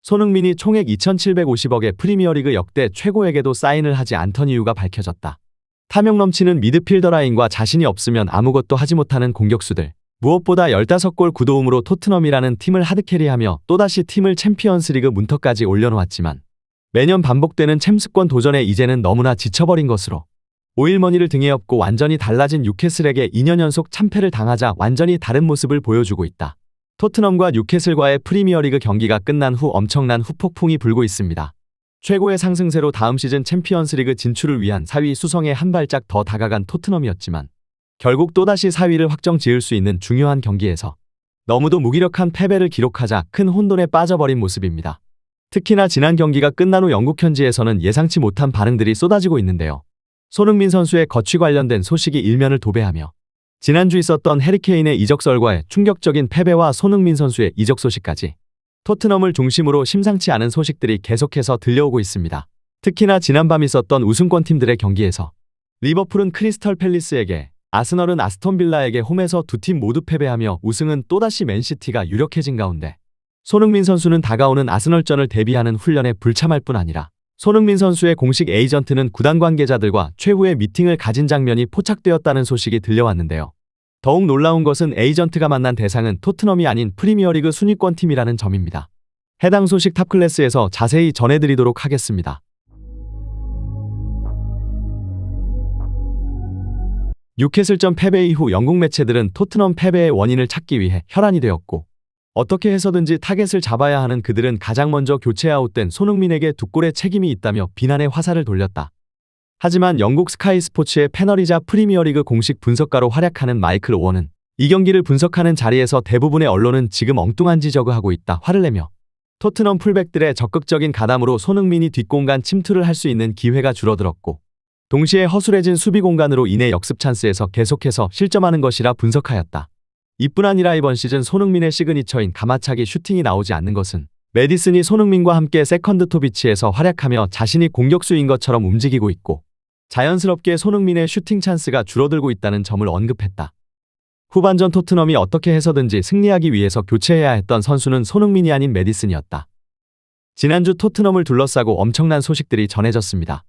손흥민이 총액 2,750억의 프리미어리그 역대 최고액에도 사인을 하지 않던 이유가 밝혀졌다. 탐욕 넘치는 미드필더 라인과 자신이 없으면 아무것도 하지 못하는 공격수들. 무엇보다 15골 9도움으로 토트넘이라는 팀을 하드캐리하며 또다시 팀을 챔피언스리그 문턱까지 올려놓았지만 매년 반복되는 챔스권 도전에 이제는 너무나 지쳐버린 것으로 오일머니를 등에 업고 완전히 달라진 뉴캐슬에게 2년 연속 참패를 당하자 완전히 다른 모습을 보여주고 있다. 토트넘과 뉴캐슬과의 프리미어리그 경기가 끝난 후 엄청난 후폭풍이 불고 있습니다. 최고의 상승세로 다음 시즌 챔피언스리그 진출을 위한 4위 수성에 한 발짝 더 다가간 토트넘이었지만 결국 또다시 4위를 확정 지을 수 있는 중요한 경기에서 너무도 무기력한 패배를 기록하자 큰 혼돈에 빠져버린 모습입니다. 특히나 지난 경기가 끝난 후 영국 현지에서는 예상치 못한 반응들이 쏟아지고 있는데요. 손흥민 선수의 거취 관련된 소식이 일면을 도배하며 지난주 있었던 해리케인의 이적설과의 충격적인 패배와 손흥민 선수의 이적 소식까지 토트넘을 중심으로 심상치 않은 소식들이 계속해서 들려오고 있습니다. 특히나 지난밤 있었던 우승권 팀들의 경기에서 리버풀은 크리스털 팰리스에게, 아스널은 아스톤 빌라에게 홈에서 두 팀 모두 패배하며 우승은 또다시 맨시티가 유력해진 가운데 손흥민 선수는 다가오는 아스널전을 대비하는 훈련에 불참할 뿐 아니라 손흥민 선수의 공식 에이전트는 구단 관계자들과 최후의 미팅을 가진 장면이 포착되었다는 소식이 들려왔는데요. 더욱 놀라운 것은 에이전트가 만난 대상은 토트넘이 아닌 프리미어리그 순위권 팀이라는 점입니다. 해당 소식 탑클래스에서 자세히 전해드리도록 하겠습니다. 뉴캐슬전 패배 이후 영국 매체들은 토트넘 패배의 원인을 찾기 위해 혈안이 되었고 어떻게 해서든지 타겟을 잡아야 하는 그들은 가장 먼저 교체 아웃된 손흥민에게 두 골의 책임이 있다며 비난의 화살을 돌렸다. 하지만 영국 스카이 스포츠의 패널이자 프리미어리그 공식 분석가로 활약하는 마이클 오원은 이 경기를 분석하는 자리에서 대부분의 언론은 지금 엉뚱한 지적을 하고 있다 화를 내며 토트넘 풀백들의 적극적인 가담으로 손흥민이 뒷공간 침투를 할 수 있는 기회가 줄어들었고 동시에 허술해진 수비 공간으로 인해 역습 찬스에서 계속해서 실점하는 것이라 분석하였다. 이뿐 아니라 이번 시즌 손흥민의 시그니처인 가마차기 슈팅이 나오지 않는 것은 메디슨이 손흥민과 함께 세컨드 톱 위치에서 활약하며 자신이 공격수인 것처럼 움직이고 있고 자연스럽게 손흥민의 슈팅 찬스가 줄어들고 있다는 점을 언급했다. 후반전 토트넘이 어떻게 해서든지 승리하기 위해서 교체해야 했던 선수는 손흥민이 아닌 메디슨이었다. 지난주 토트넘을 둘러싸고 엄청난 소식들이 전해졌습니다.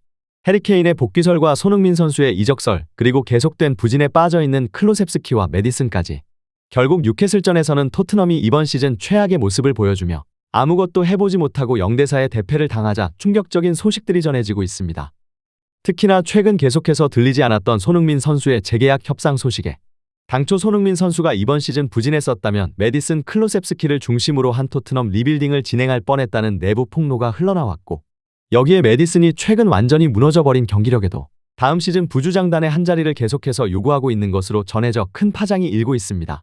해리케인의 복귀설과 손흥민 선수의 이적설, 그리고 계속된 부진에 빠져있는 클로셉스키와 메디슨까지 결국 뉴캐슬전에서는 토트넘이 이번 시즌 최악의 모습을 보여주며 아무것도 해보지 못하고 0대4의 대패를 당하자 충격적인 소식들이 전해지고 있습니다. 특히나 최근 계속해서 들리지 않았던 손흥민 선수의 재계약 협상 소식에 당초 손흥민 선수가 이번 시즌 부진했었다면 메디슨 클로셉스키를 중심으로 한 토트넘 리빌딩을 진행할 뻔했다는 내부 폭로가 흘러나왔고 여기에 메디슨이 최근 완전히 무너져버린 경기력에도 다음 시즌 부주장단의 한자리를 계속해서 요구하고 있는 것으로 전해져 큰 파장이 일고 있습니다.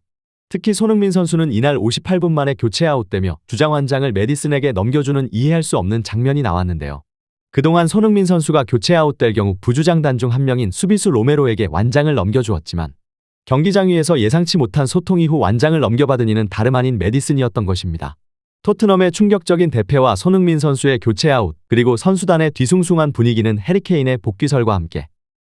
특히 손흥민 선수는 이날 58분 만에 교체 아웃되며 주장완장을 메디슨에게 넘겨주는 이해할 수 없는 장면이 나왔는데요. 그동안 손흥민 선수가 교체 아웃될 경우 부주장단 중 한 명인 수비수 로메로에게 완장을 넘겨주었지만 경기장 위에서 예상치 못한 소통 이후 완장을 넘겨받은 이는 다름 아닌 메디슨이었던 것입니다. 토트넘의 충격적인 대패와 손흥민 선수의 교체 아웃, 그리고 선수단의 뒤숭숭한 분위기는 해리케인의 복귀설과 함께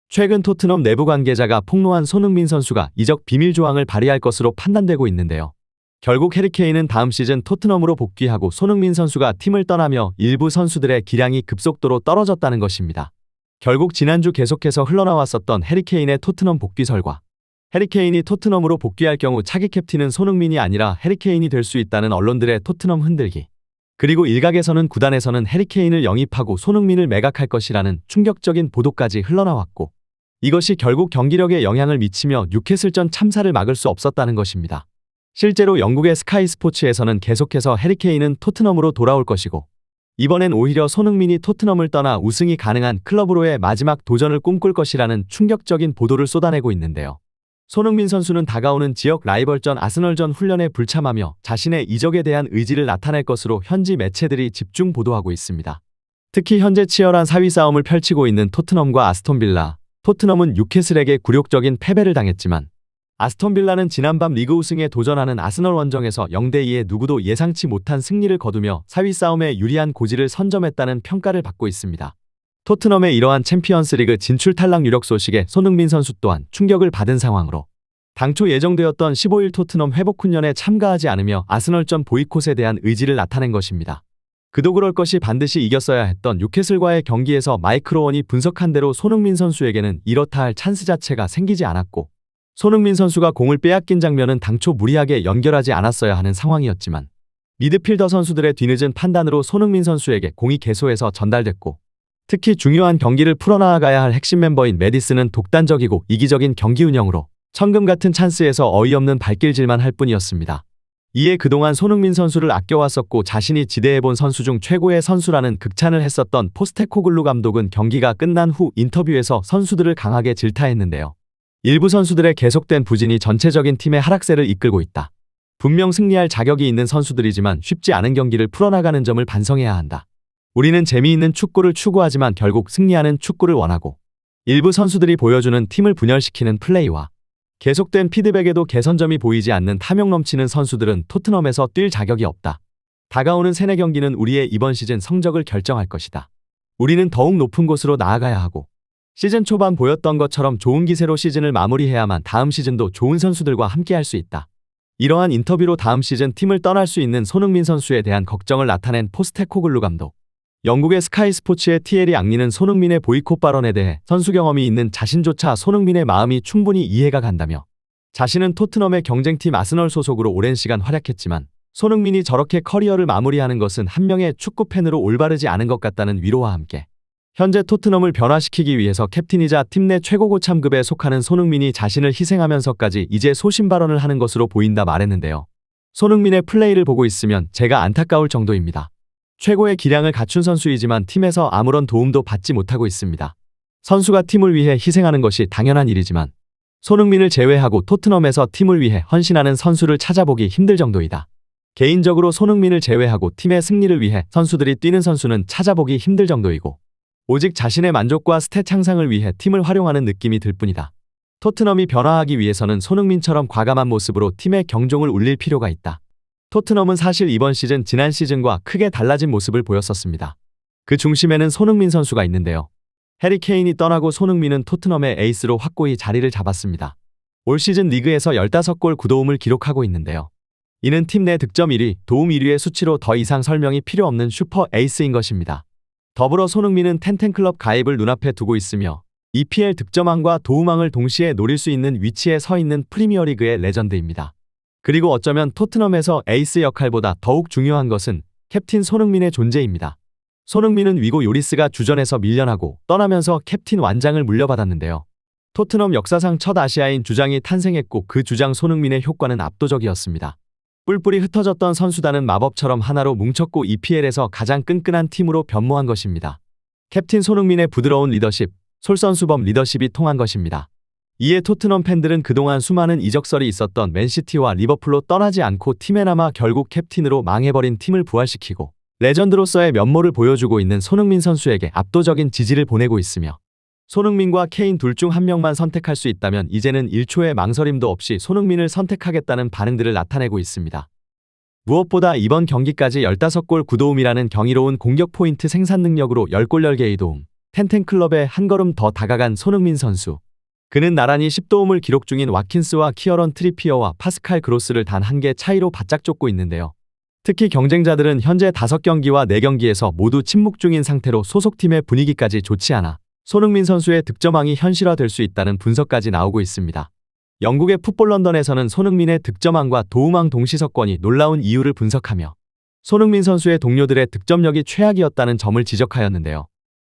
최근 토트넘 내부 관계자가 폭로한 손흥민 선수가 이적 비밀 조항을 발휘할 것으로 판단되고 있는데요. 결국 해리케인은 다음 시즌 토트넘으로 복귀하고 손흥민 선수가 팀을 떠나며 일부 선수들의 기량이 급속도로 떨어졌다는 것입니다. 결국 지난주 계속해서 흘러나왔었던 해리케인의 토트넘 복귀설과 해리케인이 토트넘으로 복귀할 경우 차기 캡틴은 손흥민이 아니라 해리케인이 될 수 있다는 언론들의 토트넘 흔들기, 그리고 일각에서는 구단에서는 해리케인을 영입하고 손흥민을 매각할 것이라는 충격적인 보도까지 흘러나왔고 이것이 결국 경기력에 영향을 미치며 뉴캐슬전 참사를 막을 수 없었다는 것입니다. 실제로 영국의 스카이 스포츠에서는 계속해서 해리케인은 토트넘으로 돌아올 것이고 이번엔 오히려 손흥민이 토트넘을 떠나 우승이 가능한 클럽으로의 마지막 도전을 꿈꿀 것이라는 충격적인 보도를 쏟아내고 있는데요. 손흥민 선수는 다가오는 지역 라이벌전 아스널전 훈련에 불참하며 자신의 이적에 대한 의지를 나타낼 것으로 현지 매체들이 집중 보도하고 있습니다. 특히 현재 치열한 4위 싸움을 펼치고 있는 토트넘과 아스톤 빌라, 토트넘은 뉴캐슬에게 굴욕적인 패배를 당했지만 아스톤 빌라는 지난밤 리그 우승에 도전하는 아스널 원정에서 0대2의 누구도 예상치 못한 승리를 거두며 4위 싸움에 유리한 고지를 선점했다는 평가를 받고 있습니다. 토트넘의 이러한 챔피언스리그 진출 탈락 유력 소식에 손흥민 선수 또한 충격을 받은 상황으로 당초 예정되었던 15일 토트넘 회복 훈련에 참가하지 않으며 아스널전 보이콧에 대한 의지를 나타낸 것입니다. 그도 그럴 것이 반드시 이겼어야 했던 뉴캐슬과의 경기에서 마이크 로원이 분석한 대로 손흥민 선수에게는 이렇다 할 찬스 자체가 생기지 않았고, 손흥민 선수가 공을 빼앗긴 장면은 당초 무리하게 연결하지 않았어야 하는 상황이었지만 미드필더 선수들의 뒤늦은 판단으로 손흥민 선수에게 공이 개소해서 전달됐고, 특히 중요한 경기를 풀어나가야 할 핵심 멤버인 메디슨은 독단적이고 이기적인 경기 운영으로 천금 같은 찬스에서 어이없는 발길질만 할 뿐이었습니다. 이에 그동안 손흥민 선수를 아껴왔었고 자신이 지대해본 선수 중 최고의 선수라는 극찬을 했었던 포스테코글루 감독은 경기가 끝난 후 인터뷰에서 선수들을 강하게 질타했는데요. 일부 선수들의 계속된 부진이 전체적인 팀의 하락세를 이끌고 있다. 분명 승리할 자격이 있는 선수들이지만 쉽지 않은 경기를 풀어나가는 점을 반성해야 한다. 우리는 재미있는 축구를 추구하지만 결국 승리하는 축구를 원하고, 일부 선수들이 보여주는 팀을 분열시키는 플레이와 계속된 피드백에도 개선점이 보이지 않는 탐욕 넘치는 선수들은 토트넘에서 뛸 자격이 없다. 다가오는 3-4경기는 우리의 이번 시즌 성적을 결정할 것이다. 우리는 더욱 높은 곳으로 나아가야 하고, 시즌 초반 보였던 것처럼 좋은 기세로 시즌을 마무리해야만 다음 시즌도 좋은 선수들과 함께할 수 있다. 이러한 인터뷰로 다음 시즌 팀을 떠날 수 있는 손흥민 선수에 대한 걱정을 나타낸 포스테코글루 감독. 영국의 스카이 스포츠의 티에리 앙리는 손흥민의 보이콧 발언에 대해 선수 경험이 있는 자신조차 손흥민의 마음이 충분히 이해가 간다며, 자신은 토트넘의 경쟁팀 아스널 소속으로 오랜 시간 활약했지만 손흥민이 저렇게 커리어를 마무리하는 것은 한 명의 축구팬으로 올바르지 않은 것 같다는 위로와 함께, 현재 토트넘을 변화시키기 위해서 캡틴이자 팀 내 최고 고참급에 속하는 손흥민이 자신을 희생하면서까지 이제 소신 발언을 하는 것으로 보인다 말했는데요. 손흥민의 플레이를 보고 있으면 제가 안타까울 정도입니다. 최고의 기량을 갖춘 선수이지만 팀에서 아무런 도움도 받지 못하고 있습니다. 선수가 팀을 위해 희생하는 것이 당연한 일이지만 손흥민을 제외하고 토트넘에서 팀을 위해 헌신하는 선수를 찾아보기 힘들 정도이다. 개인적으로 손흥민을 제외하고 팀의 승리를 위해 선수들이 뛰는 선수는 찾아보기 힘들 정도이고, 오직 자신의 만족과 스탯 향상을 위해 팀을 활용하는 느낌이 들 뿐이다. 토트넘이 변화하기 위해서는 손흥민처럼 과감한 모습으로 팀의 경종을 울릴 필요가 있다. 토트넘은 사실 이번 시즌 지난 시즌과 크게 달라진 모습을 보였었습니다. 그 중심에는 손흥민 선수가 있는데요. 해리 케인이 떠나고 손흥민은 토트넘의 에이스로 확고히 자리를 잡았습니다. 올 시즌 리그에서 15골 9도움을 기록하고 있는데요. 이는 팀 내 득점 1위, 도움 1위의 수치로 더 이상 설명이 필요 없는 슈퍼 에이스인 것입니다. 더불어 손흥민은 텐텐클럽 가입을 눈앞에 두고 있으며 EPL 득점왕과 도움왕을 동시에 노릴 수 있는 위치에 서 있는 프리미어리그의 레전드입니다. 그리고 어쩌면 토트넘에서 에이스 역할보다 더욱 중요한 것은 캡틴 손흥민의 존재입니다. 손흥민은 위고 요리스가 주전에서 밀려나고 떠나면서 캡틴 완장을 물려받았는데요. 토트넘 역사상 첫 아시아인 주장이 탄생했고 그 주장 손흥민의 효과는 압도적이었습니다. 뿔뿔이 흩어졌던 선수단은 마법처럼 하나로 뭉쳤고 EPL에서 가장 끈끈한 팀으로 변모한 것입니다. 캡틴 손흥민의 부드러운 리더십, 솔선수범 리더십이 통한 것입니다. 이에 토트넘 팬들은 그동안 수많은 이적설이 있었던 맨시티와 리버풀로 떠나지 않고 팀에 남아 결국 캡틴으로 망해버린 팀을 부활시키고 레전드로서의 면모를 보여주고 있는 손흥민 선수에게 압도적인 지지를 보내고 있으며, 손흥민과 케인 둘 중 한 명만 선택할 수 있다면 이제는 1초의 망설임도 없이 손흥민을 선택하겠다는 반응들을 나타내고 있습니다. 무엇보다 이번 경기까지 15골 9도움이라는 경이로운 공격 포인트 생산 능력으로 10골 10개의 도움, 텐텐클럽에 한 걸음 더 다가간 손흥민 선수. 그는 나란히 10도움을 기록 중인 와킨스와 키어런 트리피어와 파스칼 그로스를 단 한 개 차이로 바짝 쫓고 있는데요. 특히 경쟁자들은 현재 5경기와 4경기에서 모두 침묵 중인 상태로 소속팀의 분위기까지 좋지 않아 손흥민 선수의 득점왕이 현실화될 수 있다는 분석까지 나오고 있습니다. 영국의 풋볼 런던에서는 손흥민의 득점왕과 도움왕 동시석권이 놀라운 이유를 분석하며 손흥민 선수의 동료들의 득점력이 최악이었다는 점을 지적하였는데요.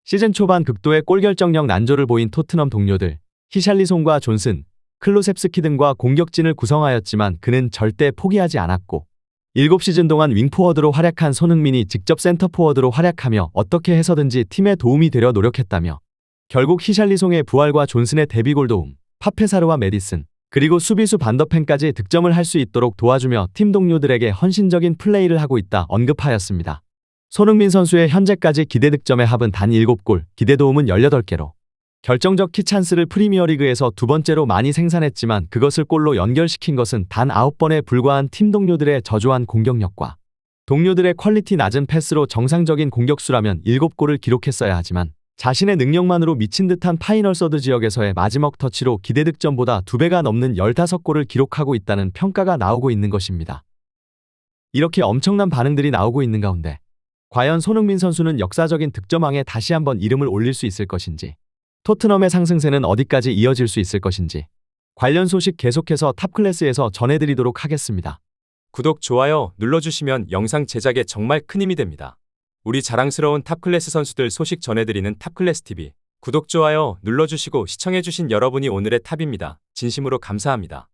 시즌 초반 극도의 골결정력 난조를 보인 토트넘 동료들, 히샬리송과 존슨, 클로셉스키 등과 공격진을 구성하였지만 그는 절대 포기하지 않았고, 7시즌 동안 윙포워드로 활약한 손흥민이 직접 센터포워드로 활약하며 어떻게 해서든지 팀에 도움이 되려 노력했다며, 결국 히샬리송의 부활과 존슨의 데뷔골 도움, 파페사르와 메디슨, 그리고 수비수 반더펜까지 득점을 할 수 있도록 도와주며 팀 동료들에게 헌신적인 플레이를 하고 있다 언급하였습니다. 손흥민 선수의 현재까지 기대 득점의 합은 단 7골, 기대 도움은 18개로 결정적 키 찬스를 프리미어리그에서 2번째로 많이 생산했지만 그것을 골로 연결시킨 것은 단 9번에 불과한 팀 동료들의 저조한 공격력과 동료들의 퀄리티 낮은 패스로 정상적인 공격수라면 7골을 기록했어야 하지만 자신의 능력만으로 미친 듯한 파이널 서드 지역에서의 마지막 터치로 기대 득점보다 2배가 넘는 15골을 기록하고 있다는 평가가 나오고 있는 것입니다. 이렇게 엄청난 반응들이 나오고 있는 가운데 과연 손흥민 선수는 역사적인 득점왕에 다시 한번 이름을 올릴 수 있을 것인지, 토트넘의 상승세는 어디까지 이어질 수 있을 것인지, 관련 소식 계속해서 탑클래스에서 전해드리도록 하겠습니다. 구독, 좋아요 눌러주시면 영상 제작에 정말 큰 힘이 됩니다. 우리 자랑스러운 탑클래스 선수들 소식 전해드리는 탑클래스TV. 구독, 좋아요 눌러주시고 시청해주신 여러분이 오늘의 탑입니다. 진심으로 감사합니다.